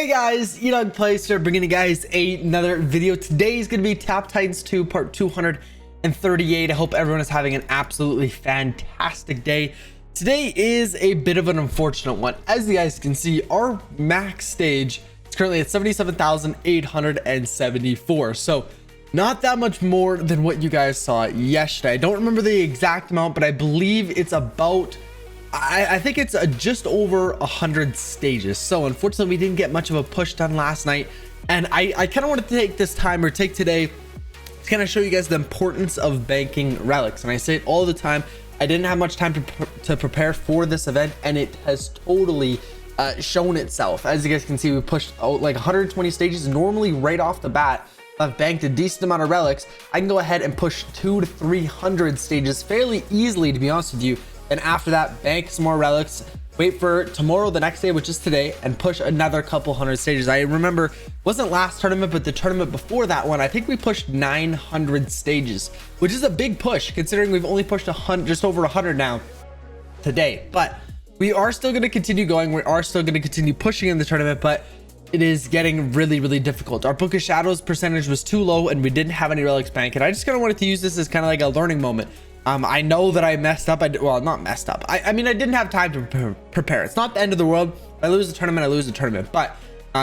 Hey guys, EdogPlays here, bringing you guys another video. Today is going to be Tap Titans 2 part 238. I hope everyone is having an absolutely fantastic day. Today is a bit of an unfortunate one. As you guys can see, our max stage is currently at 77,874. So not that much more than what you guys saw yesterday. I don't remember the exact amount, but I believe it's about I think it's just over 100 stages. So unfortunately, we didn't get much of a push done last night. And I kind of wanted to take this time, or take today, to kind of show you guys the importance of banking relics. And I say it all the time. I didn't have much time to prepare for this event, and it has totally shown itself. As you guys can see, we pushed out like 120 stages. Normally, right off the bat, I've banked a decent amount of relics. I can go ahead and push 200 to 300 stages fairly easily, to be honest with you. And after that, bank some more relics, wait for tomorrow, the next day, which is today, and push another couple hundred stages. I remember, wasn't last tournament, but the tournament before that one, I think we pushed 900 stages, which is a big push considering we've only pushed 100, just over 100 now today. But we are still going to continue going. We are still going to continue pushing in the tournament, but it is getting really, really difficult. Our Book of Shadows percentage was too low, and we didn't have any relics bank. And I just kind of wanted to use this as kind of like a learning moment. I know that I messed up. Well, not messed up. I mean, I didn't have time to prepare. It's not the end of the world. If I lose the tournament, I lose the tournament. But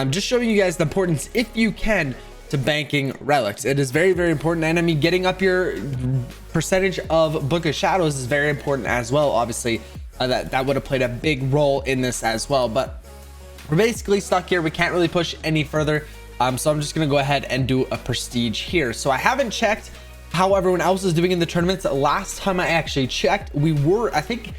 just showing you guys the importance, if you can, to banking relics. It is very, very important. And I mean, getting up your percentage of Book of Shadows is very important as well. Obviously, that would have played a big role in this as well. But we're basically stuck here. We can't really push any further. So I'm just going to go ahead and do a prestige here. So I haven't checked how everyone else is doing in the tournaments. Last time I actually checked, I think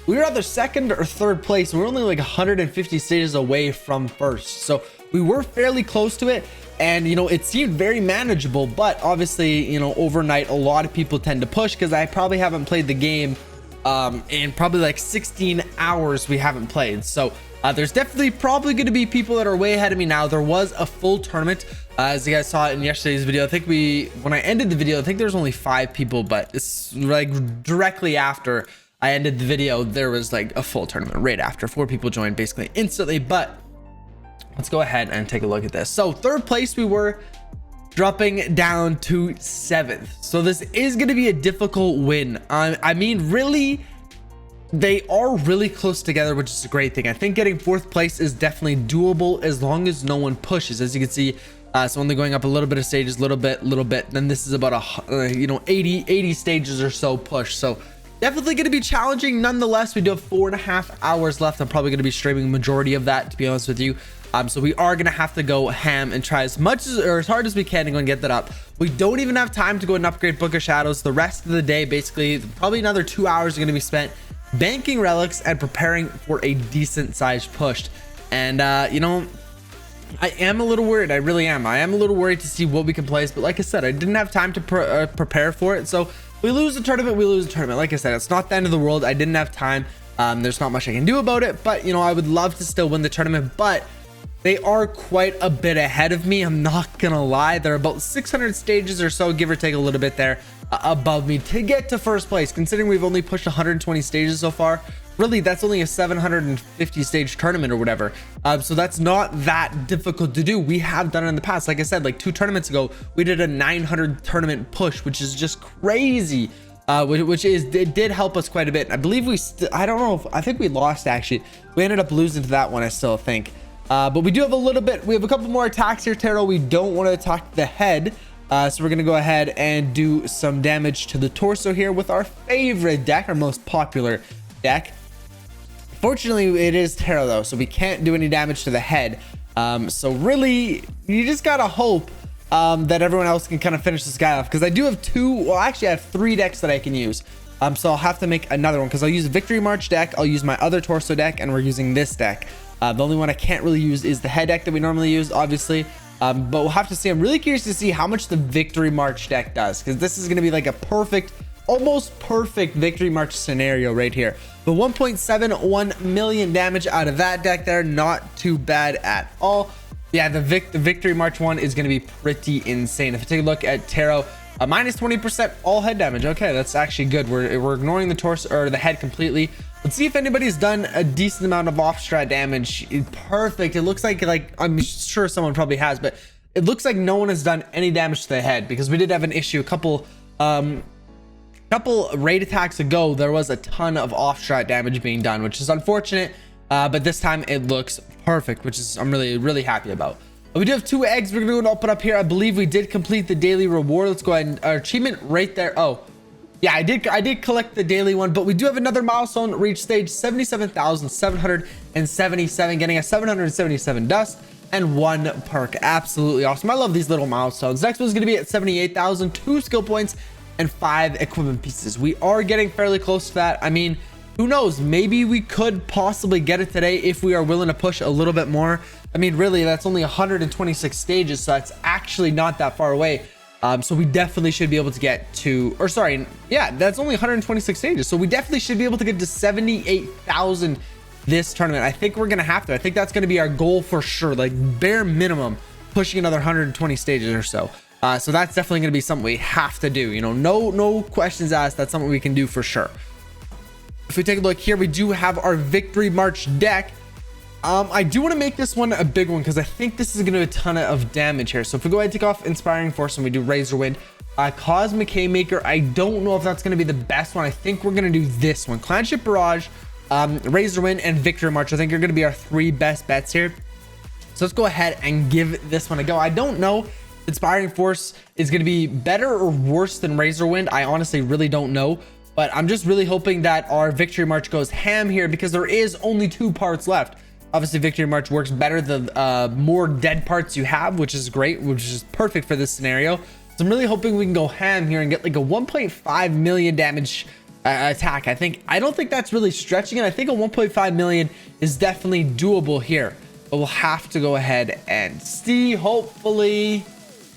we were either second or third place, and we're only like 150 stages away from first. So we were fairly close to it, and it seemed very manageable. But obviously, overnight, a lot of people tend to push, because I probably haven't played the game in probably like 16 hours we haven't played. So there's definitely probably going to be people that are way ahead of me now. There was a full tournament, as you guys saw in yesterday's video. I think when I ended the video, I think there was only 5 people, but it's like directly after I ended the video, there was like a full tournament right after. 4 people joined basically instantly. But let's go ahead and take a look at this. So third place, we were dropping down to 7th. So this is going to be a difficult win. I mean, really, they are really close together, which is a great thing. I think getting 4th place is definitely doable as long as no one pushes. As you can see, it's only going up a little bit of stages, little bit. Then this is about 80 stages or so push. So definitely going to be challenging. Nonetheless, we do have 4.5 hours left. I'm probably going to be streaming majority of that, to be honest with you. So we are going to have to go ham and try as much or as hard as we can to go and get that up. We don't even have time to go and upgrade Book of Shadows. The rest of the day, basically, probably another 2 hours are going to be spent banking relics and preparing for a decent sized push. And I am a little worried. I really am. I am a little worried to see what we can place. But like I said, I didn't have time to prepare for it. So we lose the tournament, we lose the tournament. Like I said, it's not the end of the world. I didn't have time. There's not much I can do about it. But I would love to still win the tournament. But they are quite a bit ahead of me. I'm not gonna lie. They're about 600 stages or so, give or take a little bit there, above me to get to first place. Considering we've only pushed 120 stages so far, really that's only a 750 stage tournament or whatever. So that's not that difficult to do. We have done it in the past. Like I said, like 2 tournaments ago, we did a 900 tournament push, which is just crazy. It did help us quite a bit. I believe I don't know, I think we lost actually. We ended up losing to that one, I still think. But we do have we have a couple more attacks here, Taro. We don't want to attack the head. So we're going to go ahead and do some damage to the torso here with our favorite deck, our most popular deck. Fortunately, it is Taro though, so we can't do any damage to the head. So really, you just got to hope that everyone else can kind of finish this guy off. Because I do have I have 3 decks that I can use. So I'll have to make another one, because I'll use Victory March deck, I'll use my other torso deck, and we're using this deck. The only one I can't really use is the head deck that we normally use, obviously. But we'll have to see. I'm really curious to see how much the Victory March deck does, because this is going to be like a almost perfect Victory March scenario right here. The 1.71 million damage out of that deck there, not too bad at all. Yeah, the Victory March one is going to be pretty insane. If you take a look at Taro, Minus 20% all head damage. Okay, that's actually good. We're ignoring the torso or the head completely. Let's see if anybody's done a decent amount of off strat damage. Perfect. It looks like I'm sure someone probably has, but it looks like no one has done any damage to the head, because we did have an issue a couple raid attacks ago. There was a ton of off strat damage being done, which is unfortunate, but this time it looks perfect, which is I'm really happy about. We do have 2 eggs. We're gonna go and open up here. I believe we did complete the daily reward. Let's go ahead and our achievement right there. Oh yeah, I did collect the daily one, but we do have another milestone. Reach stage 77,777, getting a 777 dust and 1 perk. Absolutely awesome. I love these little milestones. Next one's gonna be at 78,000, 2 skill points and 5 equipment pieces. We are getting fairly close to that. I mean, who knows, maybe we could possibly get it today if we are willing to push a little bit more. I mean, really, that's only 126 stages, so that's actually not that far away. So we definitely should be able to get to, or sorry, yeah, that's only 126 stages, so we definitely should be able to get to 78,000 this tournament. I think we're gonna have to. I think that's gonna be our goal for sure, like bare minimum, pushing another 120 stages or so. So that's definitely gonna be something we have to do. You know, no questions asked. That's something we can do for sure. If we take a look here, we do have our Victory March deck. I do want to make this one a big one, because I think this is going to do a ton of damage here. So if we go ahead and take off Inspiring Force and we do Razor Wind, Cosmic Haymaker, I don't know if that's going to be the best one. I think we're going to do this one. Clanship Barrage, Razor Wind, and Victory March, I think are going to be our 3 best bets here. So let's go ahead and give this one a go. I don't know if Inspiring Force is going to be better or worse than Razor Wind. I honestly really don't know. But I'm just really hoping that our Victory March goes ham here, because there is only 2 parts left. Obviously, Victory March works better the more dead parts you have, which is great, which is perfect for this scenario. So I'm really hoping we can go ham here and get like a 1.5 million damage attack. I don't think that's really stretching it. I think a 1.5 million is definitely doable here, but we'll have to go ahead and see. Hopefully,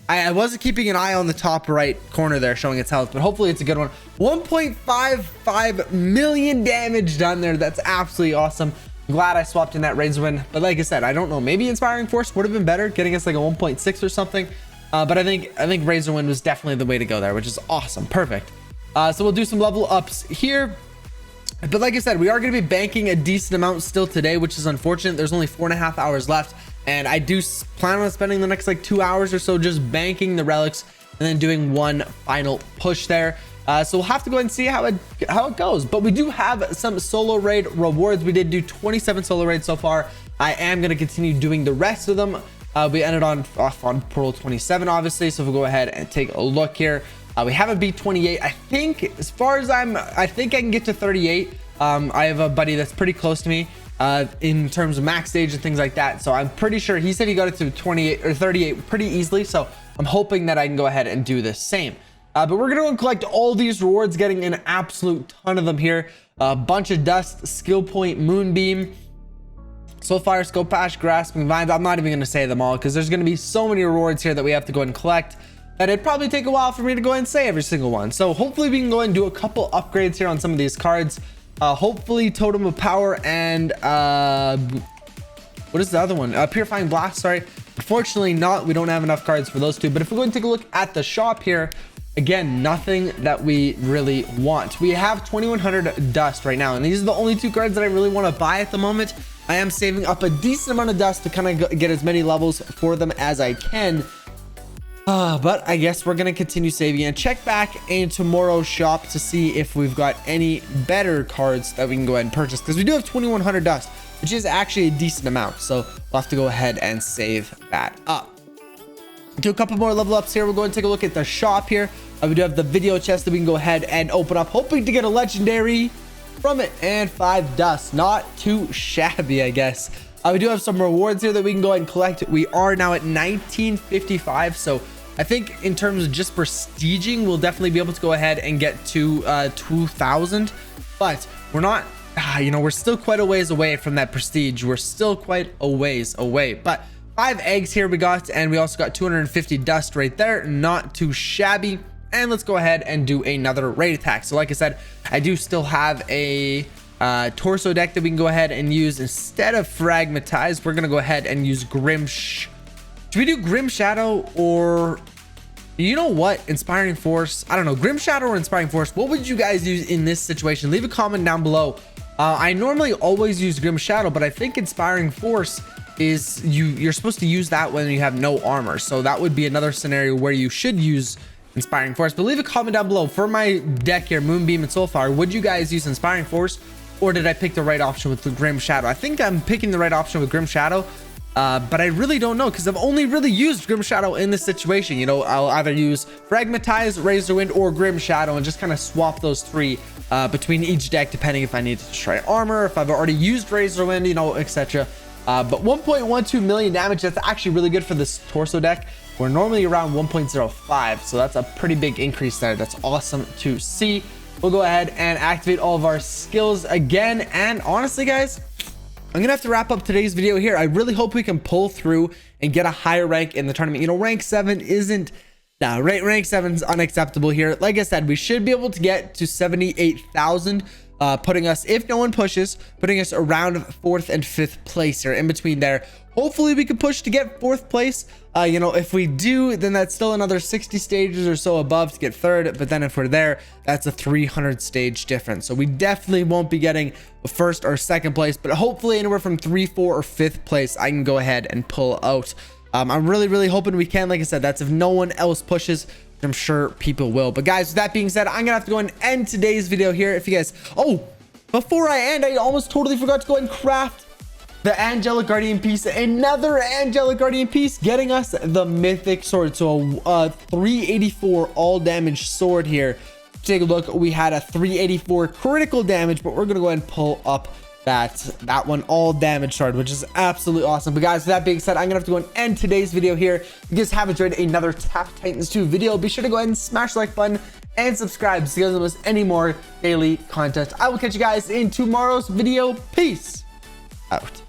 I wasn't keeping an eye on the top right corner there showing its health, but hopefully it's a good one. 1.55 million damage done there. That's absolutely awesome. Glad I swapped in that Razor Wind, but like I said, I don't know, maybe Inspiring Force would have been better, getting us like a 1.6 or something, but I think Razor Wind was definitely the way to go there, which is awesome. Perfect. So we'll do some level ups here, but like I said, we are going to be banking a decent amount still today, which is unfortunate. There's only 4.5 hours left, and I do plan on spending the next like 2 hours or so just banking the relics and then doing one final push there. So we'll have to go ahead and see how it goes, but we do have some solo raid rewards. We did do 27 solo raids so far. I am going to continue doing the rest of them. We ended off on Pearl 27, obviously. So if we go ahead and take a look here, we haven't beat 28. I think as far as I think I can get to 38. I have a buddy that's pretty close to me in terms of max stage and things like that. So I'm pretty sure he said he got it to 28 or 38 pretty easily. So I'm hoping that I can go ahead and do the same. But we're gonna go and collect all these rewards, getting an absolute ton of them here. A bunch of dust, skill point, moonbeam, Soulfire, Scope Ash, Grasping Vines. I'm not even gonna say them all, because there's gonna be so many rewards here that we have to go and collect that it'd probably take a while for me to go and say every single one. So hopefully we can go and do a couple upgrades here on some of these cards. Hopefully Totem of Power and what is the other one? Purifying Blast, sorry. Unfortunately not, we don't have enough cards for those two. But if we go and take a look at the shop here, again, nothing that we really want. We have 2100 dust right now, and these are the only 2 cards that I really want to buy at the moment. I am saving up a decent amount of dust to kind of get as many levels for them as I can. But I guess we're going to continue saving and check back in tomorrow's shop to see if we've got any better cards that we can go ahead and purchase, because we do have 2100 dust, which is actually a decent amount. So we'll have to go ahead and save that up. Do a couple more level ups here. We're going to take a look at the shop here. We do have the video chest that we can go ahead and open up, hoping to get a legendary from it, and 5 dust. Not too shabby, I guess. We do have some rewards here that we can go ahead and collect. We are now at 1955, so I think in terms of just prestiging, we'll definitely be able to go ahead and get to 2000, but we're not, you know, we're still quite a ways away from that prestige. We're still quite a ways away, but 5 eggs here we got, and we also got 250 dust right there. Not too shabby. And let's go ahead and do another raid attack. So like I said, I do still have a torso deck that we can go ahead and use instead of Fragmatize. We're gonna go ahead and use Should we do Grim Shadow, or You know what? Inspiring Force, I don't know, Grim Shadow or Inspiring Force, what would you guys use in this situation? Leave a comment down below. I normally always use Grim Shadow, but I think Inspiring Force is you're supposed to use that when you have no armor. So that would be another scenario where you should use Inspiring Force. But leave a comment down below. For my deck here, Moonbeam and Soulfire, would you guys use Inspiring Force, or did I pick the right option with the Grim Shadow? I think I'm picking the right option with Grim Shadow. But I really don't know, because I've only really used Grim Shadow in this situation. You know, I'll either use Fragmatize, Razor Wind, or Grim Shadow, and just kind of swap those three between each deck, depending if I need to destroy armor, if I've already used Razor Wind, you know, etc. But 1.12 million damage, that's actually really good for this torso deck. We're normally around 1.05, so that's a pretty big increase there. That's awesome to see. We'll go ahead and activate all of our skills again, and honestly, guys, I'm gonna have to wrap up today's video here. I really hope we can pull through and get a higher rank in the tournament. You know, rank 7 isn't, rank 7's unacceptable here. Like I said, we should be able to get to 78,000, putting us, if no one pushes, putting us around 4th and 5th place here, in between there. Hopefully we can push to get 4th place. You know, if we do, then that's still another 60 stages or so above to get 3rd. But then if we're there, that's a 300 stage difference. So we definitely won't be getting 1st or 2nd place, but hopefully anywhere from 3, 4, or 5th place, I can go ahead and pull out. I'm really hoping we can. Like I said, that's if no one else pushes. I'm sure people will. But guys, with that being said, I'm gonna have to go and end today's video here. If you guys, oh, before I end, I almost totally forgot to go and craft the Angelic Guardian piece, another Angelic Guardian piece, getting us the mythic sword. So a 384 all damage sword here. Take a look, we had a 384 critical damage, but we're gonna go ahead and pull up that one all damage sword, which is absolutely awesome. But guys, with that being said, I'm gonna have to go and end today's video here. If you guys have enjoyed another Tap Titans 2 video, be sure to go ahead and smash the like button and subscribe so you guys don't miss any more daily content. I will catch you guys in tomorrow's video. Peace out.